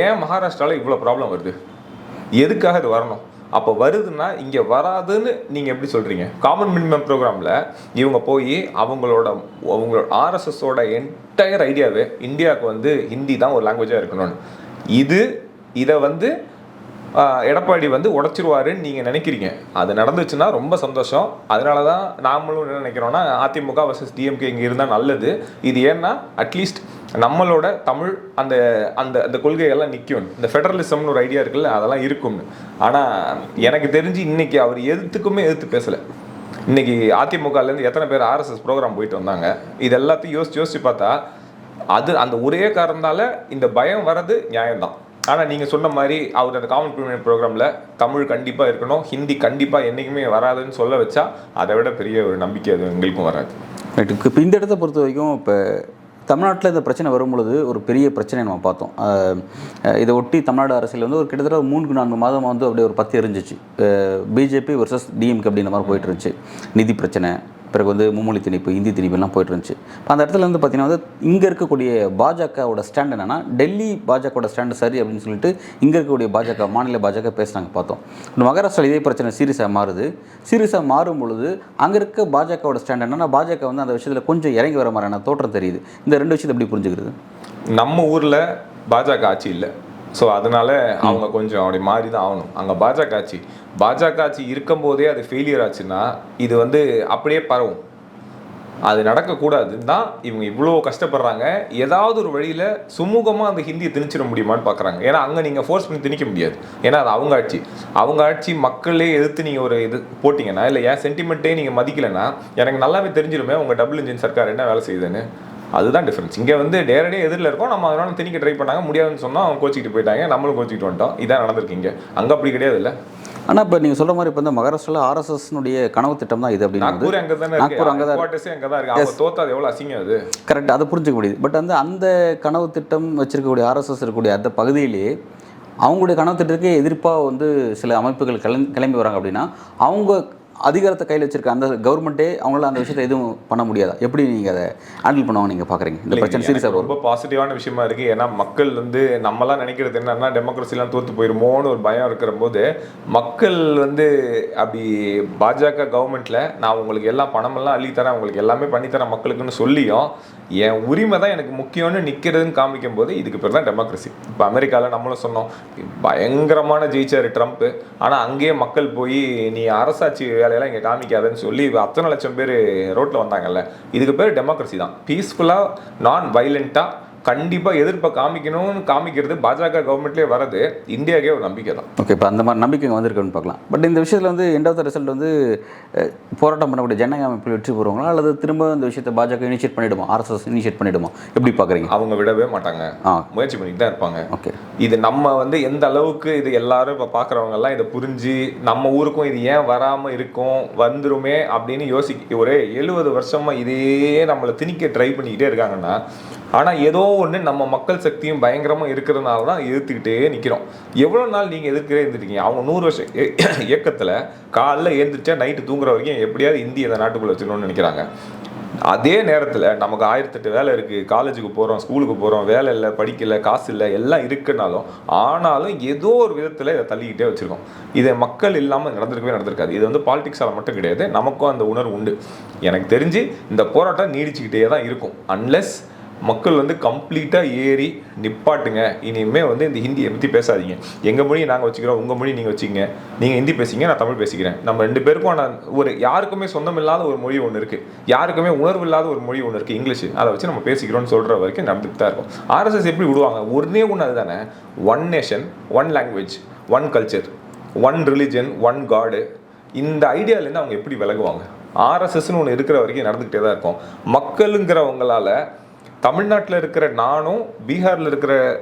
ஏன் மகாராஷ்டிராவில் இவ்வளோ ப்ராப்ளம் வருது, எதுக்காக இது வரணும்? அப்போ வருதுன்னா இங்கே வராதுன்னு நீங்கள் எப்படி சொல்கிறீங்க? காமன் மினிமம் ப்ரோக்ராமில் இவங்க போய் அவங்களோட ஆர்எஸ்எஸோட என்டையர் ஐடியாவே இந்தியாவுக்கு ஹிந்தி தான் ஒரு லாங்குவேஜாக இருக்கணும்னு. இதை எடப்பாடி உடைச்சிருவாருன்னு நீங்கள் நினைக்கிறீங்க. அது நடந்துச்சுன்னா ரொம்ப சந்தோஷம். அதனால தான் நாமளும் என்ன நினைக்கிறோன்னா, அதிமுக vs டிஎம்கே இங்கே இருந்தால் நல்லது. இது ஏன்னா அட்லீஸ்ட் நம்மளோட தமிழ் அந்த அந்த அந்த கொள்கையெல்லாம் நிற்கும். இந்த ஃபெடரலிசம்னு ஒரு ஐடியா இருக்குல்ல, அதெல்லாம் இருக்கும்னு. ஆனால் எனக்கு தெரிஞ்சு இன்னைக்கு அவர் எதிர்த்து பேசலை. இன்னைக்கு அதிமுகலேருந்து எத்தனை பேர் ஆர்எஸ்எஸ் ப்ரோக்ராம் போயிட்டு வந்தாங்க, இது எல்லாத்தையும் யோசிச்சு பார்த்தா அந்த ஒரே காரணத்தால் இந்த பயம் வர்றது நியாயம்தான். ஆனால் நீங்கள் சொன்ன மாதிரி அவர் அந்த காமன் மினிமம் ப்ரோக்ராமில் தமிழ் கண்டிப்பாக இருக்கணும், ஹிந்தி கண்டிப்பாக என்றைக்குமே வராதுன்னு சொல்ல வச்சா அதை விட பெரிய ஒரு நம்பிக்கை அது எங்களுக்கும் வராது. ரைட்டு. இப்போ இந்த இடத்த பொறுத்த வரைக்கும் இப்போ தமிழ்நாட்டில் இந்த பிரச்சனை வரும்பொழுது ஒரு பெரிய பிரச்சனை நம்ம பார்த்தோம். இதை ஒட்டி தமிழ்நாடு அரசியல் வந்து ஒரு கிட்டத்தட்ட 3-4 மாதம் வந்து அப்படியே ஒரு பற்றி எரிஞ்சிச்சு. பிஜேபி வர்சஸ் டிஎம்கே அப்படின்ற மாதிரி போயிட்டு இருந்துச்சு. நிதி பிரச்சனை, பிறகு வந்து மும்மொழி திணிப்பு, இந்தி திணிப்புலாம் போயிட்டு இருந்துச்சு. இப்போ அந்த இடத்துல வந்து பார்த்திங்கன்னா வந்து இங்கே இருக்கக்கூடிய பாஜகவோட ஸ்டாண்ட் என்னென்னா, டெல்லி பாஜகவோட ஸ்டாண்டு சரி அப்படின்னு சொல்லிட்டு இங்கே இருக்கக்கூடிய பாஜக, மாநில பாஜக பேசுனாங்க பார்த்தோம். இந்த மகாராஷ்டிராவில் இதே பிரச்சனை சீரியஸாக மாறுது. சீரியஸாக மாறும் பொழுது அங்கே இருக்க பாஜகவோட ஸ்டாண்ட் என்னென்னா, பாஜக வந்து அந்த விஷயத்தில் கொஞ்சம் இறங்கி வர மாதிரியான தோற்றம் தெரியுது. இந்த 2 விஷயத்தை எப்படி புரிஞ்சுக்கிறது? நம்ம ஊரில் பாஜக ஆட்சி இல்லை, ஸோ அதனால அவங்க கொஞ்சம் அப்படி மாறி தான் ஆகணும். அங்கே பாஜக ஆட்சி இருக்கும்போதே அது ஃபெயிலியர் ஆச்சுன்னா இது வந்து அப்படியே பரவும். அது நடக்கக்கூடாதுன்னு தான் இவங்க இவ்வளோ கஷ்டப்படுறாங்க. ஏதாவது ஒரு வழியில் சுமூகமாக அந்த ஹிந்தியை திணிச்சிட முடியுமான்னு பார்க்குறாங்க. ஏன்னா அங்கே நீங்கள் ஃபோர்ஸ் பண்ணி திணிக்க முடியாது. ஏன்னா அது அவங்க ஆட்சி மக்களே எதிர்த்து நீங்கள் ஒரு இது போட்டிங்கன்னா, இல்லை ஏன் சென்டிமெண்ட்டே நீங்கள் மதிக்கலைன்னா எனக்கு நல்லாவே தெரிஞ்சிருமே உங்கள் டபுள் இன்ஜின் சர்க்கார் என்ன வேலை செய்யுதுன்னு. அதுதான் டிஃப்ரென்ஸ். இங்கே வந்து டேரடியாக எதிரில் இருக்கோம், நம்ம அதனால திணிக்க ட்ரை பண்ணாங்க, முடியாதுன்னு சொன்னால் அவங்க கோச்சிக்கிட்டு போயிட்டாங்க, நம்மளும் கோச்சிக்கிட்டு வந்துட்டோம். இதான் நடந்திருக்கீங்க. அங்கே அப்படி கிடையாது இல்லை. ஆனால் இப்போ நீங்கள் சொல்கிற மாதிரி இப்போ வந்து மகாராஷ்டிராவில் ஆர்எஸ்எஸ்னுடைய கனவு திட்டம் தான் இது அப்படின்னு. நாக்பூர் அங்கே தானே இருக்குது, அங்கே தான் இருக்குது. அவங்க தோத்தாது எவ்வளோ அசிங்கம் அது. கரெக்ட், அதை புரிஞ்சுக்க முடியுது. பட் வந்து அந்த கனவு திட்டம் வச்சிருக்கக்கூடிய ஆர்எஸ்எஸ் இருக்கக்கூடிய அந்த பகுதியிலேயே அவங்களுடைய கனவு திட்டத்துக்கு எதிர்ப்பாக வந்து சில அமைப்புகள் கிளம்பி வராங்க அப்படின்னா, அவங்க அதிகாரத்தை கையில் வச்சிருக்க அந்த கவர்மெண்ட்டே அவங்களால அந்த விஷயத்தை எதுவும் பண்ண முடியாதா? எப்படி நீங்கள் அதை ஹேண்டில் பண்ணுவாங்க நீங்கள் பார்க்குறீங்க? இந்த பிரச்சனை சீரியஸாக ரொம்ப பாசிட்டிவான விஷயமா இருக்குது. ஏன்னா மக்கள் வந்து நம்மலாம் நினைக்கிறது என்னன்னா, டெமோக்ரஸிலாம் தோற்று போயிருமோன்னு ஒரு பயம் இருக்கிற போது மக்கள் வந்து அப்படி பாஜக கவர்மெண்ட்டில் நான் உங்களுக்கு எல்லாம் பணமெல்லாம் அள்ளித்தரேன், உங்களுக்கு எல்லாமே பண்ணித்தரேன் மக்களுக்குன்னு சொல்லியும் என் உரிமை தான் எனக்கு முக்கியம்னு நிற்கிறதுன்னு காமிக்கும் போது இதுக்கு பேர் தான் டெமோக்ரஸி. இப்போ அமெரிக்காவில் நம்மளும் சொன்னோம், பயங்கரமான ஜெயிச்சார் ட்ரம்ப், ஆனால் அங்கேயே மக்கள் போய் நீ அரசாட்சி வேலையெல்லாம் இங்கே காமிக்காதுன்னு சொல்லி அத்தனை லட்சம் பேர் ரோட்டில் வந்தாங்கல்ல. இதுக்கு பேர் டெமோக்ரஸி தான். பீஸ்ஃபுல்லாக நான் வைலண்ட்டாக கண்டிப்பாக எதிர்ப்பை காமிக்கணும்னு காமிக்கிறது பாஜக கவர்மெண்ட்லேயே வரது இந்தியாவுக்கே ஒரு நம்பிக்கை தான். ஓகே, இப்போ அந்த மாதிரி நம்பிக்கை வந்திருக்குன்னு பார்க்கலாம். பட் இந்த விஷயத்தில் வந்து எண்ட் ஆஃப் த ரிசல்ட் வந்து போராட்டம் பண்ணக்கூடிய ஜனநாயக அமைப்பில் வெற்றி பெறுவாங்களா, அல்லது திரும்ப இந்த விஷயத்தை பாஜக இனிஷியேட் பண்ணிவிடுமா, ஆர்எஸ்எஸ் இனிஷியேட் பண்ணிவிடுமா, எப்படி பார்க்குறீங்க? அவங்க விடவே மாட்டாங்க, முயற்சி பண்ணிட்டு தான் இருப்பாங்க. ஓகே, இது நம்ம வந்து எந்த அளவுக்கு இது எல்லாரும் இப்போ பார்க்குறவங்கெல்லாம் இதை புரிஞ்சு நம்ம ஊருக்கும் இது ஏன் வராமல் இருக்கும், வந்துருமே அப்படின்னு ஒரு 70 வருஷமாக இதே நம்மளை திணிக்க ட்ரை பண்ணிக்கிட்டே இருக்காங்கன்னா, ஆனால் ஏதோ ஒன்று நம்ம மக்கள் சக்தியும் பயங்கரமாக இருக்கிறதுனால தான் எதிர்த்துக்கிட்டே நிற்கிறோம். எவ்வளோ நாள் நீங்கள் இருந்துட்டீங்க? அவங்க 100 வருஷம் இயக்கத்தில் காலைல எழுந்திரிச்சா நைட்டு தூங்குற வரைக்கும் எப்படியாவது இந்திய இந்த நாட்டுக்குள்ளே வச்சுக்கணும்னு நினைக்கிறாங்க. அதே நேரத்தில் நமக்கு 1008 வேலை இருக்குது, காலேஜுக்கு போகிறோம், ஸ்கூலுக்கு போகிறோம், வேலை இல்லை, படிக்கலை, காசு இல்லை, எல்லாம் இருக்குனாலும் ஆனாலும் ஏதோ ஒரு விதத்தில் இதை தள்ளிக்கிட்டே வச்சுருக்கோம். இதை மக்கள் இல்லாமல் நடந்திருக்காது. இது வந்து பாலிடிக்ஸால் மட்டும் கிடையாது, நமக்கும் அந்த உணர்வு உண்டு. எனக்கு தெரிஞ்சு இந்த போராட்டம் நீடிச்சுக்கிட்டே தான் இருக்கும். அன்லெஸ் மக்கள் வந்து கம்ப்ளீட்டாக ஏறி நிப்பாட்டுங்க, இனிமேல் வந்து இந்த ஹிந்தியை பற்றி பேசாதீங்க, எங்கள் மொழியை நாங்கள் வச்சுக்கிறோம், உங்கள் மொழி நீங்கள் வச்சுக்கிங்க, நீங்கள் ஹிந்தி பேசிங்க, நான் தமிழ் பேசிக்கிறேன், நம்ம 2 பேருக்கும் ஒரு யாருக்குமே சொந்தம் இல்லாத ஒரு மொழி ஒன்று இருக்குது, யாருக்குமே உணர்வு இல்லாத ஒரு மொழி ஒன்று இருக்குது, இங்கிலீஷ், அதை வச்சு நம்ம பேசிக்கிறோம்னு சொல்கிற வரைக்கும் நடந்துட்டு தான் இருக்கும். ஆர்எஸ்எஸ் எப்படி விடுவாங்க? ஒன்றே ஒன்று அதுதானே, 1 நேஷன் 1 லாங்குவேஜ் 1 கல்ச்சர் 1 ரிலிஜன் 1 காடு. இந்த ஐடியாவிலேருந்து அவங்க எப்படி விலகுவாங்க? ஆர்எஸ்எஸ்ன்னு ஒன்று இருக்கிற வரைக்கும் நடந்துக்கிட்டே தான் இருக்கும். மக்களுங்கிறவங்களால தமிழ்நாட்டில் இருக்கிற நானும் பீகாரில் இருக்கிற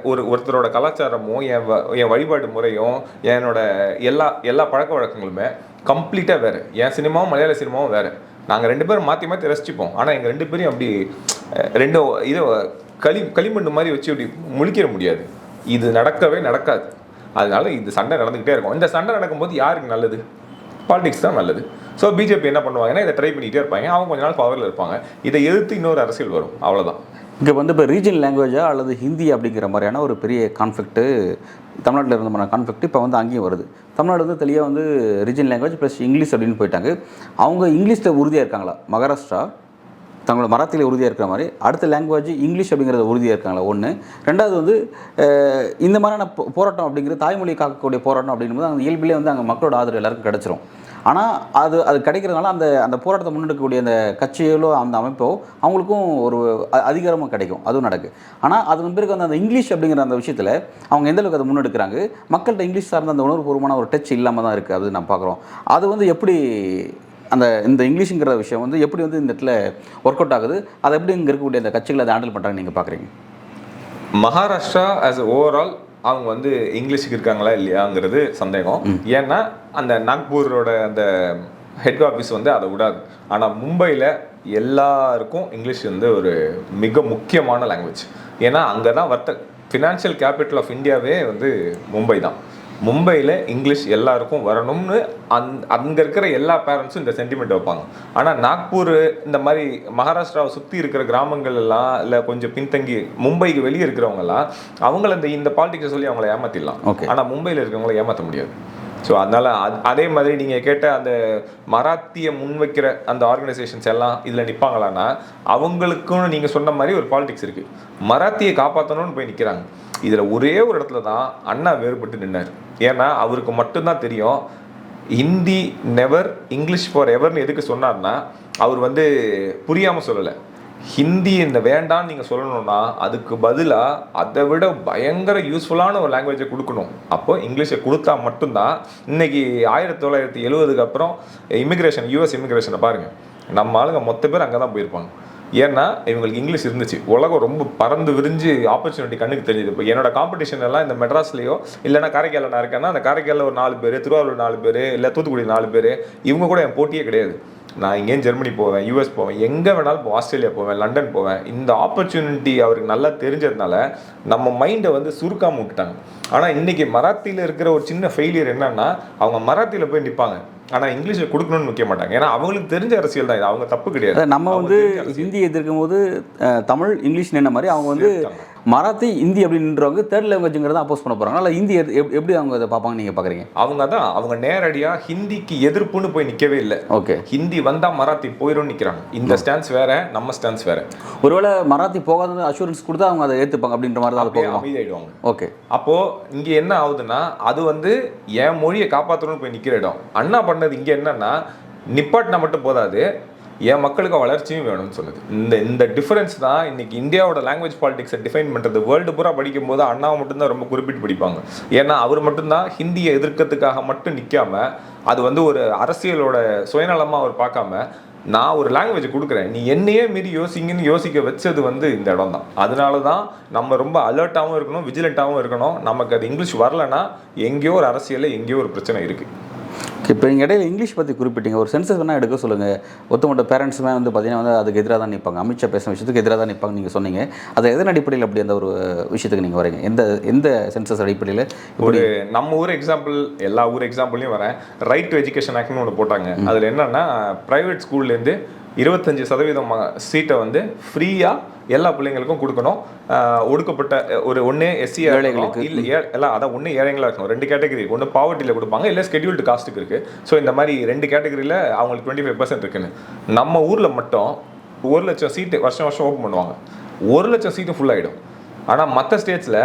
ஒருத்தரோட கலாச்சாரமும் என் வழிபாடு முறையும் என்னோட எல்லா பழக்க வழக்கங்களுமே கம்ப்ளீட்டாக வேறு. என் சினிமாவும் மலையாள சினிமாவும் வேறு. நாங்கள் 2 பேரும் மாற்றி ரசிச்சுப்போம். ஆனால் எங்கள் 2 பேரையும் அப்படி இதை களிமண் மாதிரி வச்சு அப்படி முழிக்கிற முடியாது. இது நடக்கவே நடக்காது. அதனால இது சண்டை நடந்துக்கிட்டே இருக்கும். இந்த சண்டை நடக்கும்போது யாருக்கு நல்லது? பாலிடிக்ஸ் தான் நல்லது. ஸோ பிஜேபி என்ன பண்ணுவாங்கன்னா இதை ட்ரை பண்ணிகிட்டே இருப்பாங்க. அவங்க கொஞ்ச நாள் பவரில் இருப்பாங்க. இதை எதிர்த்து இன்னொரு அரசியல் வரும், அவ்வளோதான். இங்கே வந்து இப்போ ரீஜனல் லாங்குவேஜா அல்லது ஹிந்தி அப்படிங்கிற மாதிரியான ஒரு பெரிய கான்ஃப்ளிக்ட்டு தமிழ்நாட்டில் இருந்த கான்ஃப்ளிக்ட் இப்போ வந்து அங்கேயும் வருது. தமிழ்நாடு வந்து தெளிவாக வந்து ரீஜனல் லாங்குவேஜ் ப்ளஸ் இங்கிலீஷ் அப்படின்னு போயிட்டாங்க. அவங்க இங்கிலீஷில் உறுதியாக இருக்காங்களா? மகாராஷ்டிரா தங்களோட மராத்தியில் உறுதியாக இருக்கிற மாதிரி அடுத்த லாங்குவேஜ் இங்கிலீஷ் அப்படிங்கிறது உறுதியாக இருக்காங்களா? ஒன்று. ரெண்டாவது வந்து இந்த மாதிரியான போராட்டம் அப்படிங்கிறது தாய்மொழியை காக்கக்கூடிய போராட்டம் அப்படிங்கும்போது அந்த இயல்பிலே வந்து அங்கே மக்களோட ஆதரவு எல்லாருக்கும் கிடச்சிரும். ஆனால் அது கிடைக்கிறதுனால அந்த போராட்டத்தை முன்னெடுக்கக்கூடிய அந்த கட்சிகளோ அந்த அமைப்போ அவங்களுக்கும் ஒரு அதிகாரமும் கிடைக்கும், அதுவும் நடக்குது. ஆனால் அது பிறகு அந்த இங்கிலீஷ் அப்படிங்கிற அந்த விஷயத்தில் அவங்க எந்தளவுக்கு அதை முன்னெடுக்கிறாங்க, மக்கள்கிட்ட இங்கிலீஷ் சார்ந்த அந்த உணர்வுபூர்வமான ஒரு டச் இல்லாமல் தான் இருக்குது. அது நம்ம பார்க்குறோம். அது வந்து எப்படி இந்த இங்கிலீஷுங்கிற விஷயம் வந்து எப்படி வந்து இந்த இடத்துல ஒர்க் அவுட் ஆகுது, அதை எப்படி இங்கே இருக்கக்கூடிய அந்த கட்சிகளை அதை ஹேண்டில் பண்ணுறாங்க நீங்கள் பார்க்குறீங்க? மகாராஷ்டிரா ஆஸ் ஓவரால் அவங்க வந்து இங்கிலீஷுக்கு இருக்காங்களா இல்லையாங்கிறது சந்தேகம். ஏன்னா அந்த நாக்பூரோட அந்த ஹெட் ஆஃபீஸ் வந்து அதை விடாது. ஆனால் மும்பையில் எல்லாருக்கும் இங்கிலீஷ் வந்து ஒரு மிக முக்கியமான லாங்குவேஜ். ஏன்னா அங்கே தான் ஃபினான்ஷியல் கேபிட்டல் ஆஃப் இந்தியாவே வந்து மும்பை தான். மும்பையில் இங்கிலீஷ் எல்லாருக்கும் வரணும்னு அங்கே இருக்கிற எல்லா பேரண்ட்ஸும் இந்த சென்டிமெண்ட் வைப்பாங்க. ஆனால் நாக்பூர் இந்த மாதிரி மகாராஷ்டிராவை சுற்றி இருக்கிற கிராமங்கள் எல்லாம் இல்லை கொஞ்சம் பின்தங்கி மும்பைக்கு வெளியே இருக்கிறவங்கலாம் அவங்கள இந்த பாலிடிக்ஸை சொல்லி அவங்கள ஏமாற்றிடலாம். ஆனால் மும்பையில் இருக்கிறவங்கள ஏமாற்ற முடியாது. ஸோ அதனால் அதே மாதிரி நீங்கள் கேட்ட அந்த மராத்தியை முன்வைக்கிற அந்த ஆர்கனைசேஷன்ஸ் எல்லாம் இதில் நிற்பாங்களான்னா அவங்களுக்கும் நீங்கள் சொன்ன மாதிரி ஒரு பாலிடிக்ஸ் இருக்குது. மராத்தியை காப்பாற்றணும்னு போய் நிற்கிறாங்க. இதில் ஒரே ஒரு இடத்துல தான் அண்ணா வேறுபட்டு நின்னார். ஏன்னா அவருக்கு மட்டும்தான் தெரியும் ஹிந்தி நெவர் இங்கிலீஷ் ஃபார் எவர்னு எதுக்கு சொன்னார்னா அவர் வந்து புரியாமல் சொல்லலை. ஹிந்தி இந்த வேண்டான்னு நீங்கள் சொல்லணும்னா அதுக்கு பதிலாக அதை விட பயங்கர யூஸ்ஃபுல்லான ஒரு லாங்குவேஜை கொடுக்கணும். அப்போ இங்கிலீஷை கொடுத்தா மட்டும்தான் இன்னைக்கு 1970 அப்புறம் இமிக்ரேஷன் யூஎஸ் இமிக்ரேஷனை பாருங்கள், நம்ம ஆளுங்க மொத்த பேர் அங்கே தான் போயிருப்பாங்க. ஏன்னா இவங்களுக்கு இங்கிலீஷ் இருந்துச்சு. உலகம் ரொம்ப பறந்து விரிஞ்சு ஆப்பர்ச்சுனிட்டி கண்ணுக்கு தெரியுது. இப்போ என்னோட காம்படிஷன் எல்லாம் இந்த மெட்ராஸ்லேயோ இல்லைனா காரைக்காலில் நான் இருக்கேன்னா அந்த காரைக்காலில் ஒரு 4 பேர், திருவாரூர் 4 பேர், இல்லை தூத்துக்குடி 4 பேர், இவங்க கூட என் போட்டியே கிடையாது. நான் இங்கேயும் ஜெர்மனி போவேன், யூஎஸ் போவேன், எங்கே வேணாலும் இப்போ ஆஸ்திரேலியா போவேன், லண்டன் போவேன். இந்த ஆப்பர்ச்சுனிட்டி அவருக்கு நல்லா தெரிஞ்சதுனால நம்ம மைண்டை வந்து சுருக்காமல் விட்டுட்டாங்க. ஆனால் இன்றைக்கி மராத்தியில் இருக்கிற ஒரு சின்ன ஃபெயிலியர் என்னன்னா அவங்க மராத்தியில் போய் நிற்பாங்க, ஆனால் இங்கிலீஷை கொடுக்கணும்னு நிற்க மாட்டாங்க. ஏன்னா அவங்களுக்கு தெரிஞ்ச அரசியல் தான் இது, அவங்க தப்பு கிடையாது. நம்ம வந்து ஹிந்தி எதிர்க்கும் போது தமிழ் இங்கிலீஷ் என்ன மாதிரி அவங்க வந்து மராத்தி ஹிந்தி அப்படின்றவங்க தேர்ட் லாங்குவேஜுங்கிறத அப்போஸ் பண்ண போகிறாங்க. இல்லை ஹிந்தி எப்படி அவங்க அதை பார்ப்பாங்க நீங்கள் பார்க்குறீங்க? அவங்க நேரடியாக ஹிந்திக்கு எதிர்ப்புன்னு போய் நிற்கவே இல்லை. ஓகே, ஹிந்தி வந்தால் மராத்தி போயிடும்னு நிற்கிறாங்க. இந்த ஸ்டான்ஸ் வேற, நம்ம ஸ்டான்ஸ் வேற. ஒருவேளை மராத்தி போகாத அஷூரன்ஸ் கொடுத்தா அவங்க அதை ஏற்றுப்பாங்க அப்படின்ற மாதிரி தான் போகும், அமைதியாயிடுவாங்க. ஓகே, அப்போது இங்கே என்ன ஆகுதுன்னா அது வந்து என் மொழியை காப்பாற்றணும்னு போய் நிற்கிற இடம். அண்ணா பண்ணது இங்கே என்னன்னா நிப்பாட்டினா மட்டும் போதாது, என் மக்களுக்கு வளர்ச்சியும் வேணும்னு சொன்னது. இந்த டிஃபரன்ஸ் தான் இன்னைக்கு இந்தியாவோட லாங்குவேஜ் பாலிடிக்ஸை டிஃபைன் பண்ணுறது. வேர்ல்டு பூரா படிக்கும் போது அண்ணாவை மட்டும்தான் ரொம்ப குறிப்பிட்டு படிப்பாங்க. ஏன்னா அவர் மட்டும்தான் ஹிந்தியை எதிர்க்கிறதுக்காக மட்டும் நிற்காம அது வந்து ஒரு அரசியலோட சுயநலமாக அவர் பார்க்காம நான் ஒரு லாங்குவேஜ் கொடுக்குறேன், நீ என்னையே மீறி யோசிங்கன்னு யோசிக்க வச்சது வந்து இந்த இடம் தான். அதனால தான் நம்ம ரொம்ப அலர்ட்டாகவும் இருக்கணும், விஜிலண்ட்டாகவும் இருக்கணும். நமக்கு அது இங்கிலீஷ் வரலன்னா எங்கேயோ ஒரு அரசியலில் எங்கேயோ ஒரு பிரச்சனை இருக்குது. இப்போ நீங்கள் இடையில இங்கிலீஷ் பற்றி குறிப்பிட்டீங்க, ஒரு சென்சஸ் வேணால் எடுக்க சொல்லுங்கள். ஒத்துமொத்த பேரண்ட்ஸுமே வந்து பார்த்தீங்கன்னா வந்து அதுக்கு எதிராக தான் நிற்பாங்க, அமித்ஷா பேசுகிற விஷயத்துக்கு எதிராக தான் நிற்பாங்க நீங்கள் சொன்னீங்க. அதை எதன் அடிப்படையில் அப்படி அந்த ஒரு விஷயத்துக்கு நீங்கள் வரீங்க? எந்த சென்சஸ் அடிப்படையில்? ஒரு நம்ம ஊர் எக்ஸாம்பிள், எல்லா ஊர் எக்ஸாம்பிளையும் வரேன். ரைட் டு எஜுகேஷன் ஆக்ட்னு ஒன்று போட்டாங்க. அதில் என்னென்னா ப்ரைவேட் ஸ்கூல்லேருந்து 25% சீட்டை வந்து ஃப்ரீயாக எல்லா பிள்ளைங்களுக்கும் கொடுக்கணும். ஒடுக்கப்பட்ட ஒரு ஒன்று எஸ்சி ஏழைகளுக்கு இல்லை எல்லாம், அதான் ஒன்று ஏழைகளாக இருக்கணும். 2 கேட்டகரி, ஒன்று பாவர்ட்டியில் கொடுப்பாங்க, இல்லை ஸ்கெடியூல்டு காஸ்ட்டுக்கு இருக்குது. ஸோ இந்த மாதிரி 2 கேட்டகரியில் அவங்களுக்கு 25% இருக்குன்னு. நம்ம ஊரில் மட்டும் 1,00,000 சீட்டு வருஷம் ஓப்பன் பண்ணுவாங்க. 1,00,000 சீட்டு ஃபுல் ஆகிடும். ஆனால் மற்ற ஸ்டேட்ஸில்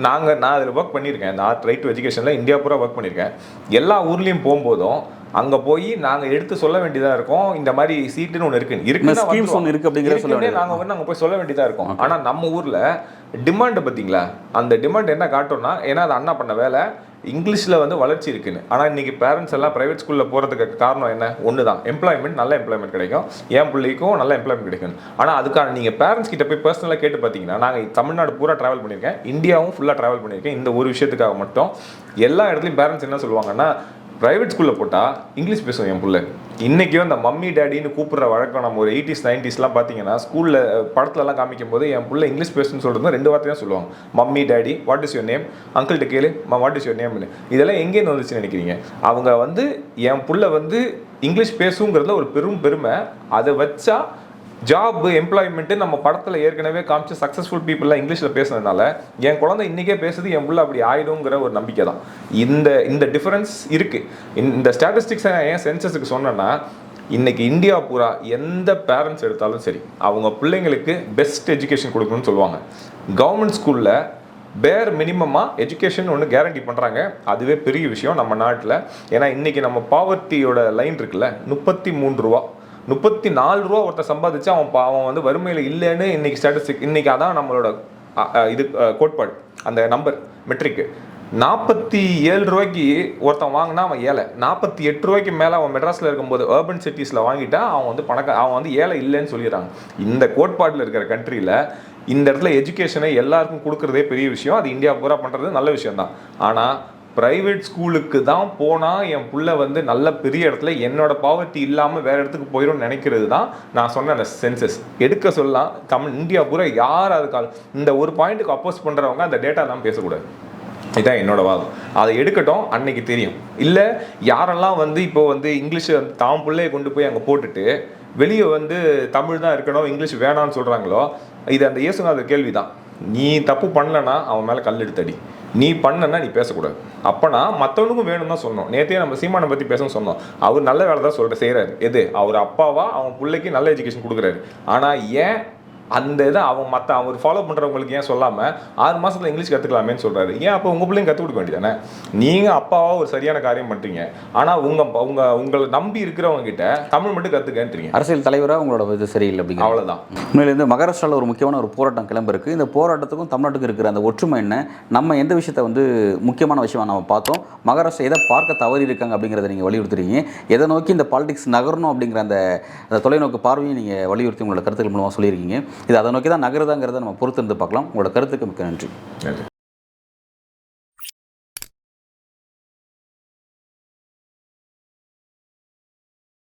நான் அதில் ஒர்க் பண்ணியிருக்கேன். இந்த ரைட் டு எஜுகேஷனில் இந்தியா பூரா ஒர்க் பண்ணியிருக்கேன். எல்லா ஊர்லேயும் போகும்போதும் அங்கே போய் நாங்கள் எடுத்து சொல்ல வேண்டியதாக இருக்கும், இந்த மாதிரி சீட்டுன்னு ஒன்று இருக்குன்னு நாங்கள் போய் சொல்ல வேண்டியதாக இருக்கும். ஆனால் நம்ம ஊரில் டிமாண்டு பார்த்தீங்களா, அந்த டிமாண்ட் என்ன காட்டும்னா, ஏன்னா அது அண்ணா பண்ண வேலை இங்கிலீஷில் வந்து வளர்ச்சி இருக்குன்னு. ஆனால் இன்றைக்கி பேரண்ட்ஸ் எல்லாம் ப்ரைவேட் ஸ்கூலில் போகிறதுக்கு காரணம் என்ன? ஒன்று தான், எம்ப்ளாய்மெண்ட், நல்ல எம்ப்ளாய்மெண்ட் கிடைக்கும், என் பிள்ளைக்கும் நல்ல எம்ப்ளாய்மெண்ட் கிடைக்கும். ஆனால் அதுக்கான நீங்கள் பேரண்ட்ஸ் கிட்ட போய் பர்சனலாக கேட்டு பார்த்தீங்கன்னா, நாங்கள் தமிழ்நாடு பூரா ட்ராவல் பண்ணியிருக்கேன், இந்தியாவும் ஃபுல்லாக ட்ராவல் பண்ணியிருக்கேன். இந்த ஒரு விஷயத்துக்காக மட்டும் எல்லா இடத்துலையும் பேரண்ட்ஸ் என்ன சொல்லுவாங்கன்னா, ப்ரைவேட் ஸ்கூலில் போட்டால் இங்கிலீஷ் பேசுவோம் என் பிள்ளை. இன்றைக்கும் அந்த மம்மி டேடின்னு கூப்பிட்ற வழக்கம் நம்ம ஒரு 80s 90sலாம் பார்த்தீங்கன்னா ஸ்கூலில் படத்துலலாம் காமிக்கும் போது என் பிள்ளை இங்கிலீஷ் பேசுன்னு சொல்கிறது 2 வார்த்தை தான் சொல்லுவாங்க. Mummy daddy, what is your name, அங்கிள்கிட்ட கேளு வாட் இஸ் யுவர் நேம்னு. இதெல்லாம் எங்கேருந்து வந்துச்சுன்னு நினைக்கிறீங்க? அவங்க வந்து என் பிள்ளை வந்து இங்கிலீஷ் பேசுங்கிறதுல ஒரு பெருமை. அதை வச்சா ஜாப் எம்ப்ளாய்மெண்ட்டு நம்ம படத்தில் ஏற்கனவே காமிச்சு சக்ஸஸ்ஃபுல் பீப்புளெலாம் இங்கிலீஷில் பேசுனதுனால என் குழந்தை இன்றைக்கே பேசுது, என் பிள்ளை அப்படி ஆயிடுங்கிற ஒரு நம்பிக்கை தான். இந்த டிஃபரன்ஸ் இருக்குது. இந்த ஸ்டாட்டிஸ்டிக்ஸை ஏன் சென்சஸுக்கு சொன்னேன்னா, இன்றைக்கி இந்தியா பூரா எந்த பேரண்ட்ஸ் எடுத்தாலும் சரி அவங்க பிள்ளைங்களுக்கு பெஸ்ட் எஜுகேஷன் கொடுக்கணும்னு சொல்லுவாங்க. கவர்மெண்ட் ஸ்கூலில் பேர் மினிமமாக எஜுகேஷன் ஒன்று கேரண்டி பண்ணுறாங்க. அதுவே பெரிய விஷயம் நம்ம நாட்டில். ஏன்னா இன்றைக்கி நம்ம பாவர்ட்டியோட லைன் இருக்குல்ல, 33 ரூபா, 34 ரூபா ஒருத்தர் சம்பாதிச்சு அவன் வந்து வறுமையில் இல்லைன்னு இன்றைக்கி ஸ்டாட்டிஸ்டிக். இன்றைக்கி அதான் நம்மளோட இது கோட்பாடு. அந்த நம்பர் மெட்ரிக்கு 47 ரூபாய்க்கு ஒருத்தன் வாங்கினா அவன் ஏழை. 48 ரூபாய்க்கு மேலே அவன் மெட்ராஸில் இருக்கும்போது அர்பன் சிட்டிஸில் வாங்கிட்டா அவன் வந்து அவன் வந்து ஏழை இல்லைன்னு சொல்லிடுறாங்க. இந்த கோட்பாட்டில் இருக்கிற கண்ட்ரியில் இந்த இடத்துல எஜுகேஷனை எல்லாருக்கும் கொடுக்குறதே பெரிய விஷயம். அது இந்தியா பூரா பண்ணுறது நல்ல விஷயம் தான். ஆனால் ப்ரைவேட் ஸ்கூலுக்கு தான் போனால் என் புள்ள வந்து நல்ல பெரிய இடத்துல என்னோட பாவர்ட்டி இல்லாமல் வேறு இடத்துக்கு போயிடும்னு நினைக்கிறது தான் நான் சொன்ன அந்த சென்சஸ் எடுக்க சொல்லலாம். இந்தியா பூரா யார் அதுக்காக இந்த ஒரு பாயிண்ட்டுக்கு அப்போஸ் பண்ணுறவங்க அந்த டேட்டாலாம் பேசக்கூடாது. இதுதான் என்னோட வாதம். அதை எடுக்கட்டும், அன்னைக்கு தெரியும். இல்லை யாரெல்லாம் வந்து இப்போ வந்து இங்கிலீஷை வந்து தான் பிள்ளையை கொண்டு போய் அங்கே போட்டுட்டு வெளியே வந்து தமிழ் தான் இருக்கணும் இங்கிலீஷ் வேணான்னு சொல்கிறாங்களோ, இது அந்த இயேசுநாதர் கேள்வி தான். நீ தப்பு பண்ணலன்னா அவன் மேலே கல் எடுத்தடி, நீ பண்ணனா நீ பேசக்கூடாது. அப்போனா மற்றவனுக்கும் வேணும் தான் சொன்னோம். நேற்றே நம்ம சீமானை பற்றி பேசணும் சொன்னோம். அவர் நல்ல வேலை தான் செய்கிறாரு. எது அவர் அப்பாவா அவன் பிள்ளைக்கு நல்ல எஜுகேஷன் கொடுக்குறாரு. ஆனால் ஏன் அந்த இதை அவர் ஃபாலோ பண்ணுறவங்களுக்கு ஏன் சொல்லாமல் 6 மாதத்தில் இங்கிலீஷ் கற்றுக்கலாமேன்னு சொல்கிறாரு? ஏன் அப்போ உங்கள் பிள்ளைங்க கற்றுக் கொடுக்க வேண்டியதானே? நீங்கள் அப்பாவா ஒரு சரியான காரியம் பண்ணுறீங்க, ஆனால் உங்களை நம்பி இருக்கிறவங்க கிட்ட தமிழ் மட்டும் கற்றுக்கன்றீங்க. அரசியல் தலைவராக உங்களோட இது சரியில்லை அப்படிங்கிற அவ்வளோதான். உண்மையிலேருந்து மகாராஷ்டிராவில் ஒரு முக்கியமான ஒரு போராட்டம் கிளம்பிருக்கு. இந்த போராட்டத்துக்கும் தமிழ்நாட்டுக்கும் இருக்கிற அந்த ஒற்றுமை என்ன, நம்ம எந்த விஷயத்தை வந்து முக்கியமான விஷயமா நம்ம பார்த்தோம், மகாராஷ்டிரா எதை பார்க்க தவறி இருக்காங்க அப்படிங்கிறத நீங்கள் வலியுறுத்துறீங்க, எதை நோக்கி இந்த பாலிடிக்ஸ் நகரணும் அப்படிங்கிற அந்த தொலைநோக்கு பார்வையும் நீங்கள் வலியுறுத்தி உங்களோட கருத்துக்கள் மூலமாக சொல்லியிருக்கீங்க. இது அதை நோக்கி தான் நகருதாங்கிறத நம்ம பொறுத்திருந்து பார்க்கலாம். உங்களோட கருத்துக்கு மிக்க நன்றி.